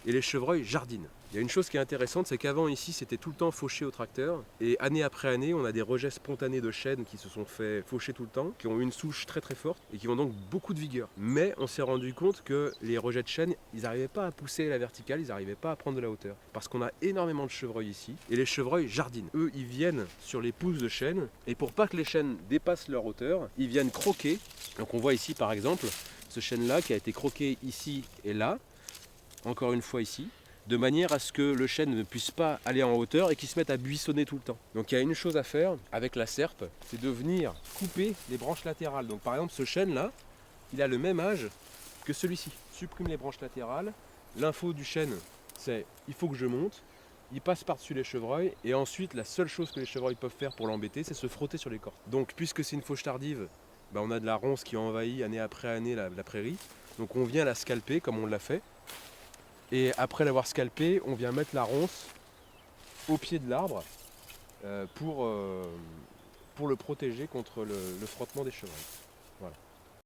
et les chevreuils jardinent. Il y a une chose qui est intéressante, c'est qu'avant ici c'était tout le temps fauché au tracteur et année après année on a des rejets spontanés de chênes qui se sont fait faucher tout le temps, qui ont une souche très très forte et qui ont donc beaucoup de vigueur. Mais on s'est rendu compte que les rejets de chênes, ils n'arrivaient pas à pousser la verticale, ils n'arrivaient pas à prendre de la hauteur. Parce qu'on a énormément de chevreuils ici et les chevreuils jardinent. Eux ils viennent sur les pousses de chênes et pour pas que les chênes dépassent leur hauteur, ils viennent croquer. Donc on voit ici par exemple ce chêne là qui a été croqué ici et là, encore une fois ici, de manière à ce que le chêne ne puisse pas aller en hauteur et qu'il se mette à buissonner tout le temps. Donc il y a une chose à faire avec la serpe, c'est de venir couper les branches latérales. Donc par exemple ce chêne là, il a le même âge que celui-ci. Supprime les branches latérales, l'info du chêne c'est il faut que je monte, il passe par-dessus les chevreuils et ensuite la seule chose que les chevreuils peuvent faire pour l'embêter c'est se frotter sur l'écorce. Donc puisque c'est une fauche tardive, on a de la ronce qui envahit année après année la prairie, donc on vient la scalper comme on l'a fait. Et après l'avoir scalpé, on vient mettre la ronce au pied de l'arbre pour le protéger contre le frottement des chevreuils. Voilà.